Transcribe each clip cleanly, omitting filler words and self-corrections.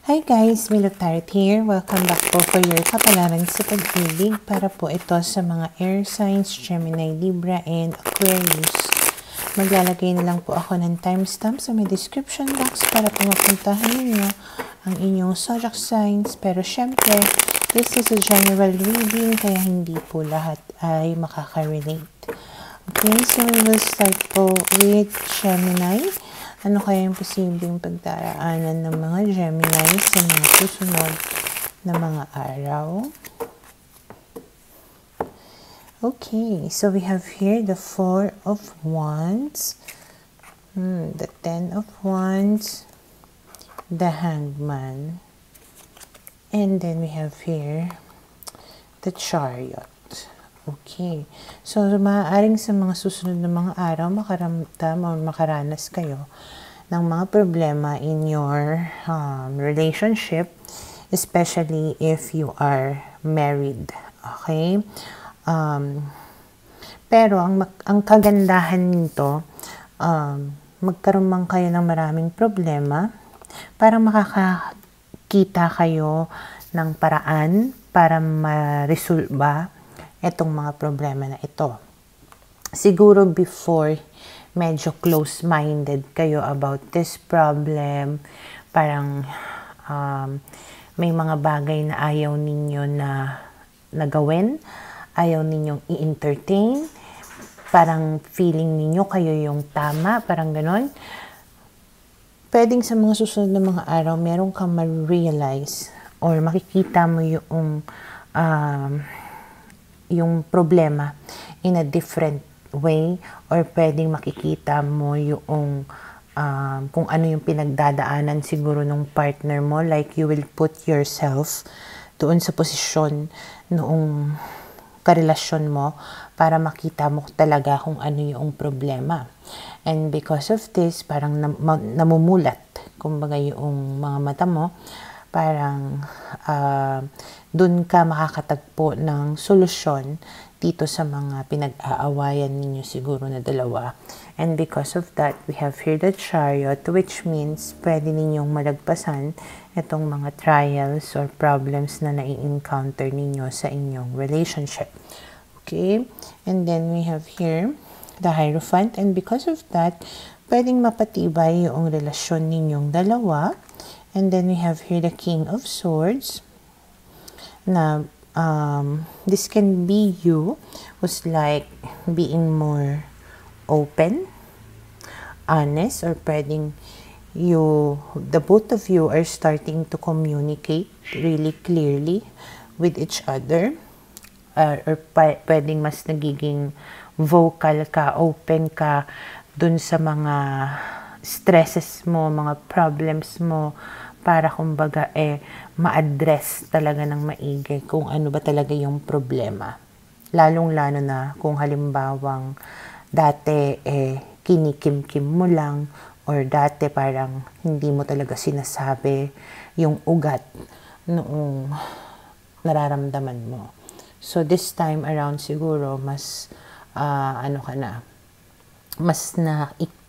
Hi guys, Milo Tarot here. Welcome back po for your kapalaran sa pag-ibig para po ito sa mga air signs, Gemini, Libra, and Aquarius. Maglalagay na lang po ako ng timestamp sa may description box para po mapuntahan ninyo ang inyong zodiac signs. Pero syempre, this is a general reading kaya hindi po lahat ay makaka-relate. Okay, so we will start po with Gemini. Ano kaya yung posibleng pagdaraanan ng mga Gemini sa mga susunod na mga araw? Okay, so we have here the Four of Wands, the Ten of Wands, the Hangman, and then we have here the Chariot. Okay, so maaaring sa mga susunod na mga araw makaramdam o makaranas kayo ng mga problema in your relationship, especially if you are married. Okay? Pero ang kagandahan nito, magkaroon man kayo ng maraming problema para makakita kayo ng paraan para ma-resolba itong mga problema na ito. Siguro before, medyo close-minded kayo about this problem. Parang may mga bagay na ayaw ninyo na gawin, ayaw ninyong i-entertain, parang feeling ninyo kayo yung tama, parang ganon. Pwedeng sa mga susunod na mga araw, meron kang ma-realize or makikita mo yung problema in a different way, or pwedeng makikita mo yung kung ano yung pinagdadaanan siguro ng partner mo, like you will put yourself doon sa posisyon noong karelasyon mo para makita mo talaga kung ano yung problema. And because of this, parang namumulat kumbaga yung mga mata mo, parang dun ka makakatagpo ng solusyon dito sa mga pinag-aawayan ninyo siguro na dalawa. And because of that, we have here the Chariot, which means pwede ninyong malagpasan itong mga trials or problems na nai-encounter ninyo sa inyong relationship. Okay? And then we have here the Hierophant, and because of that, pwedeng mapatibay yung relasyon ninyong dalawa. And then we have here the King of Swords. Na this can be you who's like being more open, honest, or pwedeng the both of you are starting to communicate really clearly with each other, or pwedeng mas nagiging vocal ka, open ka dun sa mga stresses mo, mga problems mo, para kumbaga ma-address talaga ng maigi kung ano ba talaga yung problema. Lalong-lalo na kung halimbawang dati kinikim-kim mo lang, or dati parang hindi mo talaga sinasabi yung ugat noong nararamdaman mo. So this time around siguro mas mas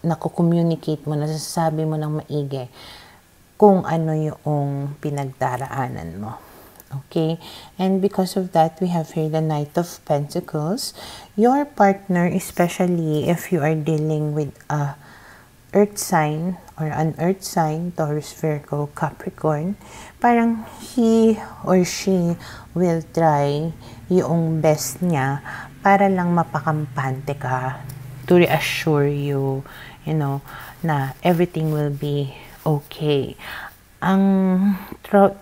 naku-communicate mo, nasasabi mo ng maigi kung ano yung pinagdaraanan mo. Okay? And because of that, we have here the Knight of Pentacles. Your partner, especially if you are dealing with a earth sign or an earth sign, Taurus, Virgo, Capricorn, parang he or she will try yung best niya para lang mapakampante ka, to reassure you, na everything will be okay. Ang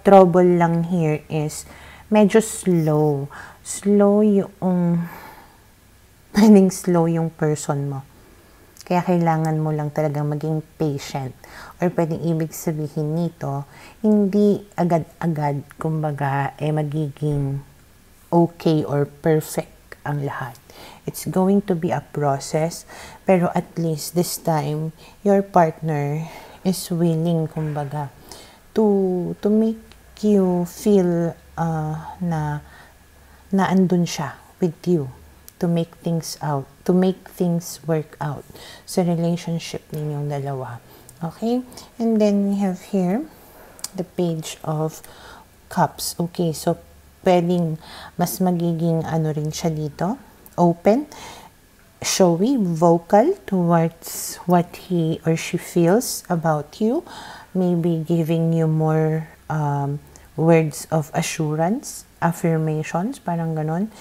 trouble lang here is medyo slow. Pwedeng slow yung person mo. Kaya kailangan mo lang talagang maging patient. Or pwedeng ibig sabihin nito, hindi agad-agad, kumbaga, magiging okay or perfect ang lahat. It's going to be a process, pero at least this time, your partner is willing, kumbaga, to make you feel na andun siya with you, to make things work out sa relationship ninyong dalawa. Okay? And then we have here the Page of Cups. Okay, so pwedeng mas magiging ano rin siya dito, open, showy, vocal towards what he or she feels about you. Maybe giving you more words of assurance, affirmations, parang ganon,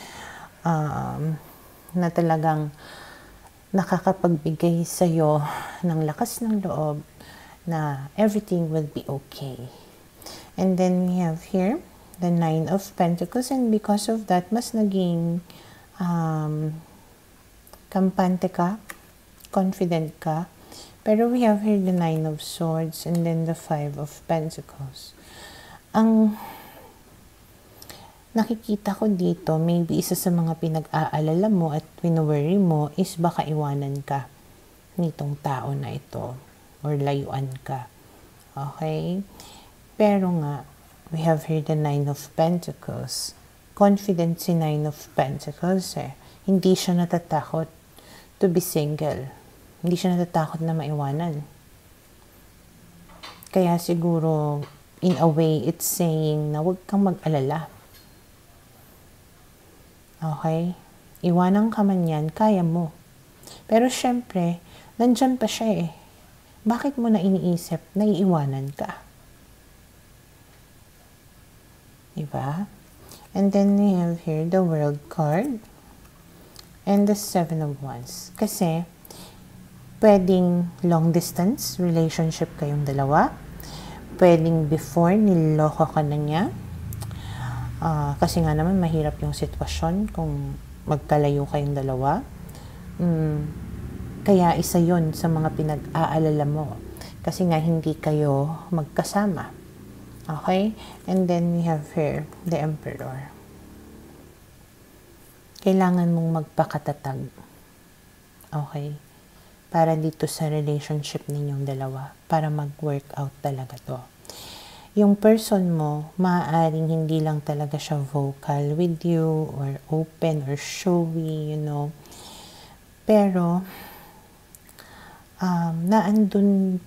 na talagang nakakapagbigay sa'yo ng lakas ng loob na everything will be okay. And then we have here the 9 of Pentacles, and because of that, mas naging kampante ka, confident ka. Pero we have here the 9 of Swords and then the 5 of Pentacles. Ang nakikita ko dito, maybe isa sa mga pinag-aalala mo at wino-worry mo is baka iwanan ka nitong tao na ito or layuan ka. Okay? Pero nga, we have here the 9 of Pentacles. Confident si 9 of Pentacles eh. Hindi siya natatakot to be single. Hindi siya natatakot na maiwanan. Kaya siguro, in a way, it's saying na huwag kang mag-alala. Okay? Iwanan ka man yan, kaya mo. Pero syempre, nandyan pa siya eh. Bakit mo na iniisip na iiwanan ka? Diba? And then we have here the World card and the 7 of Wands. Kasi, pwedeng long distance relationship kayong dalawa. Pwedeng before niloko ka na niya. Kasi nga naman mahirap yung sitwasyon kung magkalayo kayong dalawa. Kaya isa yon sa mga pinag-aalala mo. Kasi nga hindi kayo magkasama. Okay? And then we have here the Emperor. Kailangan mong magpakatatag. Okay? Para dito sa relationship ninyong dalawa, para mag-work out talaga to. Yung person mo, maaaring hindi lang talaga siya vocal with you, or open, or showy, you know. Pero, naandun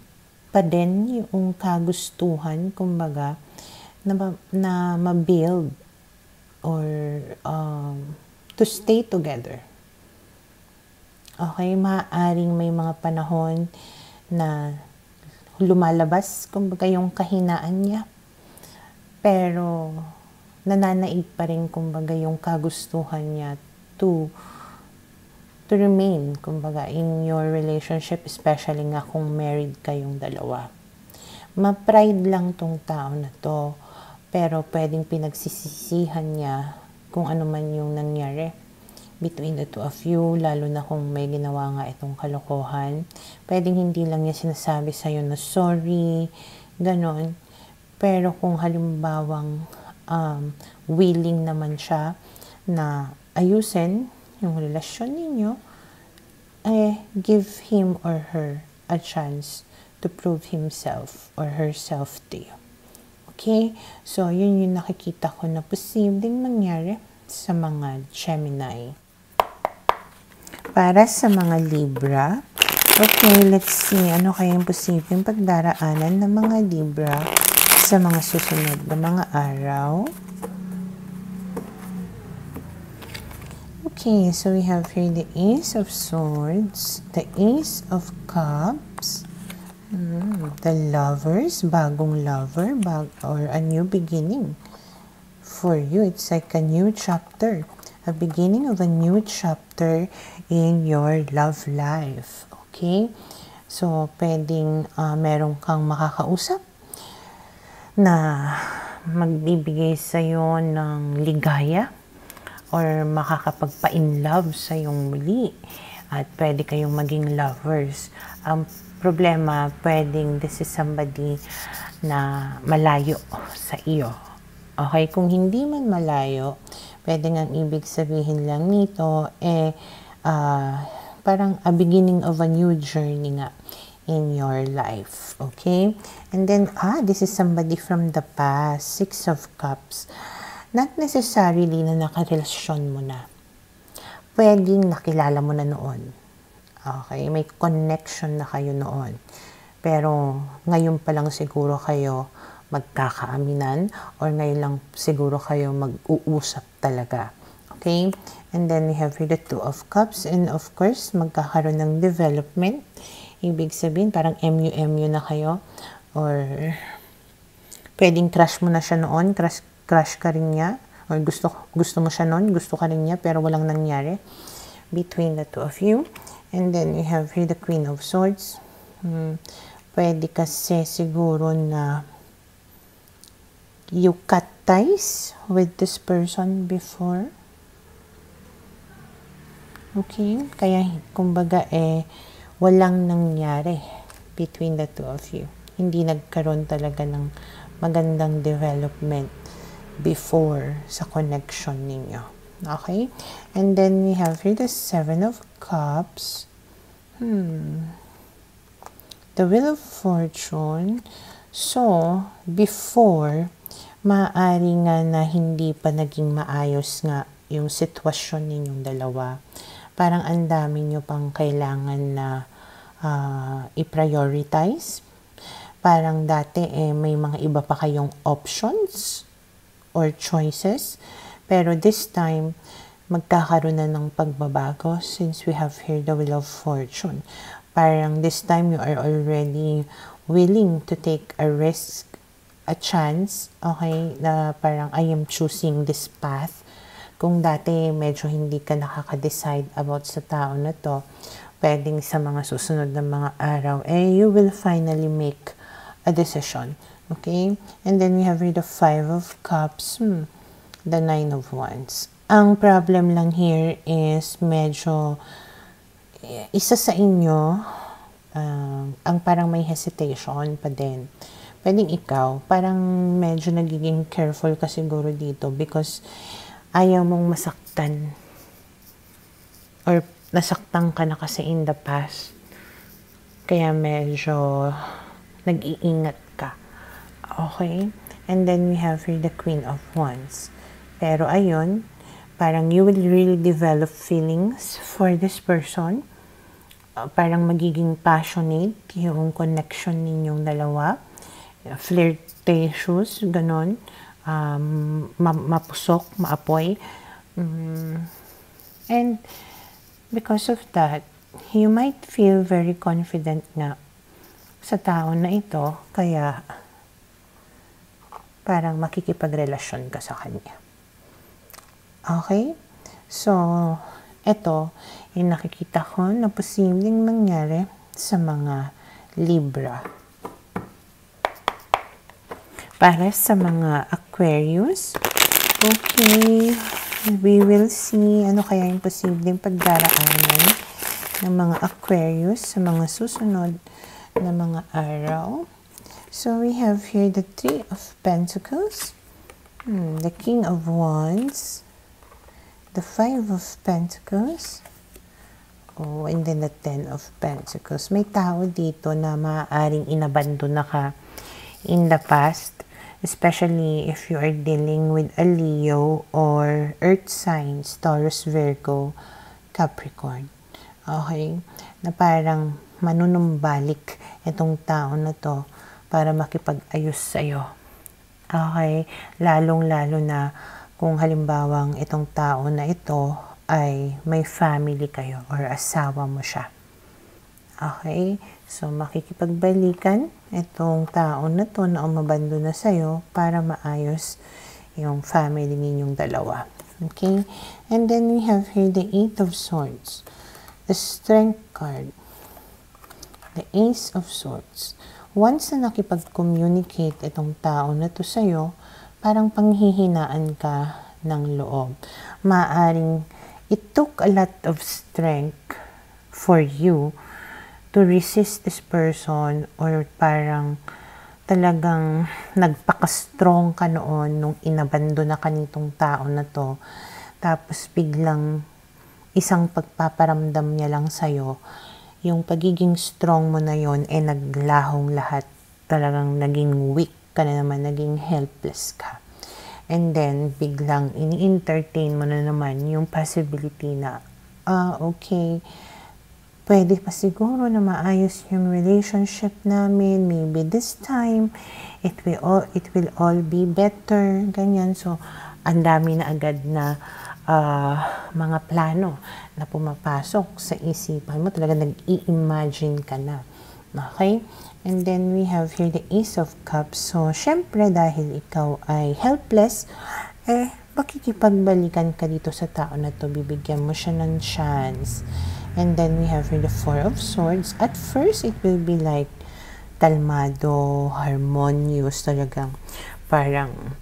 pa din yung kagustuhan, kumbaga, na ma-build, or to stay together. Okay, maaaring may mga panahon na lumalabas, kumbaga yung kahinaan niya. Pero, nananaig pa rin, kumbaga, yung kagustuhan niya to remain, kumbaga, in your relationship, especially nga kung married kayong dalawa. Ma-pride lang tong tao na to, pero pwedeng pinagsisisihan niya kung ano man yung nangyari between the two of you, lalo na kung may ginawa nga itong kalokohan. Pwedeng hindi lang niya sinasabi sa'yo na sorry, ganon. Pero kung halimbawang willing naman siya na ayusin yung relasyon ninyo, give him or her a chance to prove himself or herself to you. Okay? So, yun yung nakikita ko na posibleng mangyari sa mga Gemini. Para sa mga Libra, okay, let's see, ano kayang posibleng pagdaraanan ng mga Libra sa mga susunod na mga araw. Okay, so we have here the Ace of Swords, the Ace of Cups, the Lovers, bagong lover, or a new beginning for you. It's like a new chapter. A beginning of a new chapter in your love life. Okay? So, pwedeng meron kang makakausap na magbibigay sa'yo ng ligaya or makakapagpa-in love sa'yong muli. At pwede kayong maging lovers. Ang problema, pwedeng this is somebody na malayo sa iyo. Okay? Kung hindi man malayo, pwede nga ibig sabihin lang nito, parang a beginning of a new journey nga in your life. Okay? And then, this is somebody from the past. 6 of Cups. Not necessarily na nakarelasyon mo na. Pwedeng nakilala mo na noon. Okay? May connection na kayo noon. Pero, ngayon pa lang siguro kayo magkakaaminan or ngayon lang siguro kayo mag-uusap talaga. Okay? And then we have here the Two of Cups, and of course, magkakaroon ng development. Ibig sabihin, parang MU na kayo, or pwedeng crush mo na siya noon, crush ka rin niya, or gusto mo siya noon, gusto ka rin niya, pero walang nangyari between the two of you. And then we have here the Queen of Swords. Pwede kasi siguro na you cut ties with this person before. Okay? Kaya, kumbaga, walang nangyari between the two of you. Hindi nagkaroon talaga ng magandang development before sa connection ninyo. Okay? And then we have here the Seven of Cups. The Wheel of Fortune. So, before, maaari nga na hindi pa naging maayos nga yung sitwasyon ninyong dalawa. Parang ang dami nyo pang kailangan na i-prioritize. Parang dati may mga iba pa kayong options or choices. Pero this time, magkakaroon na ng pagbabago since we have here the Wheel of Fortune. Parang this time you are already willing to take a risk, a chance, okay, na parang I am choosing this path. Kung dati medyo hindi ka nakaka-decide about sa tao na to, pwedeng sa mga susunod na mga araw, you will finally make a decision. Okay? And then we have here the Five of Cups, the Nine of Wands. Ang problem lang here is medyo isa sa inyo, ang parang may hesitation pa din. Pwedeng ikaw, parang medyo nagiging careful ka siguro dito because ayaw mong masaktan or nasaktan ka na kasi in the past. Kaya medyo nag-iingat ka. Okay? And then we have here the Queen of Wands. Pero ayun, parang you will really develop feelings for this person. Parang magiging passionate yung connection ninyong dalawa. Flirtatious, ganon. Mapusok, maapoy. And because of that, you might feel very confident nga sa tao na ito, kaya parang makikipagrelasyon ka sa kanya. Okay? So, ito, yung nakikita ko na posibleng mangyari sa mga Libra. Para sa mga Aquarius, okay, we will see ano kaya yung posibleng pagdaraanan ng mga Aquarius sa mga susunod na mga araw. So, we have here the Three of Pentacles, the King of Wands, the Five of Pentacles, and then the Ten of Pentacles. May tao dito na maaaring inabandon na ka in the past, especially if you are dealing with a Leo or Earth signs, Taurus, Virgo, Capricorn. Okay? Na parang manunumbalik itong tao na to para makipag-ayos sa'yo. Okay? Lalong-lalo na kung halimbawang itong tao na ito ay may family kayo or asawa mo siya. Okay? So, makikipagbalikan itong tao na to na umabando na sa'yo para maayos yung family ninyong dalawa. Okay? And then we have here the Eight of Swords, the Strength card, the Ace of Swords. Once na nakipag-communicate itong tao na to sa'yo, parang panghihinaan ka ng loob. Maaring it took a lot of strength for you to resist this person, or parang talagang nagpaka-strong ka noon nung inabando na ka nitong tao na to. Tapos biglang isang pagpaparamdam niya lang sa'yo, yung pagiging strong mo na yon naglahong lahat. Talagang naging weak ka na naman, naging helpless ka. And then, biglang ini-entertain mo na naman yung possibility na, okay, pwede pa siguro na maayos yung relationship namin. Maybe this time, it will all be better. Ganyan. So, ang dami na agad na mga plano na pumapasok sa isipan mo. Talaga nag-i-imagine ka na. Okay? And then, we have here the Ace of Cups. So, syempre, dahil ikaw ay helpless, makikipagbalikan ka dito sa tao na to. Bibigyan mo siya ng chance. And then we have here the Four of Swords. At first, it will be like kalmado, harmonious, talagang parang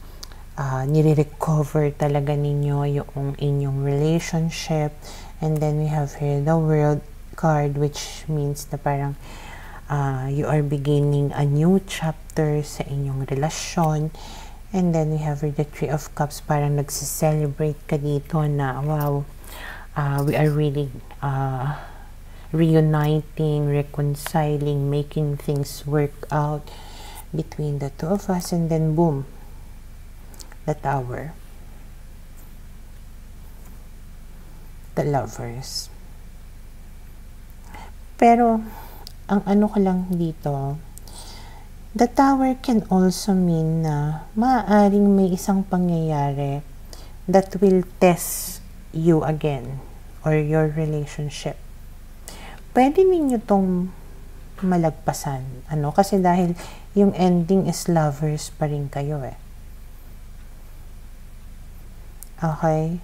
nire-recover talaga ninyo yung inyong relationship. And then we have here the World card, which means na parang you are beginning a new chapter sa inyong relasyon. And then we have here the Three of Cups, parang nagse-celebrate ka dito na wow, we are really reuniting, reconciling, making things work out between the two of us. And then boom, the Tower, the Lovers. Pero ang ano ko lang dito, the Tower can also mean na maaaring may isang pangyayari that will test you again or your relationship. Pwede ninyo tong malagpasan. Kasi dahil yung ending is lovers pa rin kayo Okay?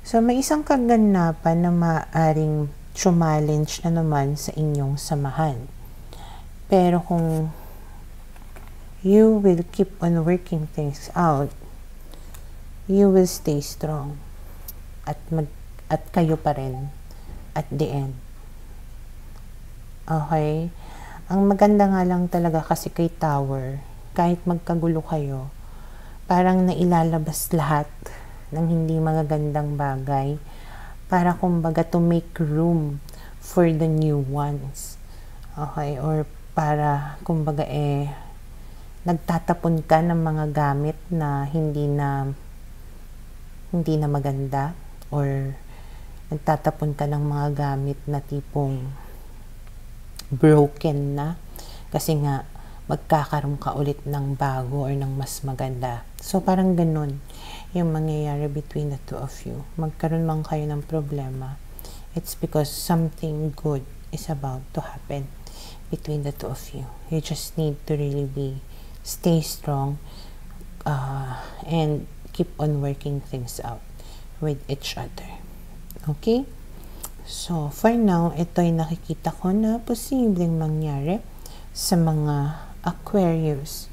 So, may isang kaganapan na maaaring challenge na naman sa inyong samahan. Pero kung you will keep on working things out, you will stay strong. At kayo pa rin at the end. Okay? Ang maganda nga lang talaga kasi kay Tower, kahit magkagulo kayo, parang nailalabas lahat ng hindi magagandang bagay para kumbaga to make room for the new ones. Okay? Or para kumbaga nagtatapon ka ng mga gamit na hindi na maganda, or nagtatapon ka ng mga gamit na tipong broken na kasi nga magkakaroon ka ulit ng bago or ng mas maganda. So parang ganun yung mangyayari between the two of you. Magkaroon man kayo ng problema, it's because something good is about to happen between the two of you. You just need to really stay strong and keep on working things out with each other. Okay? So, for now, ito ay nakikita ko na posibleng mangyari sa mga Aquarius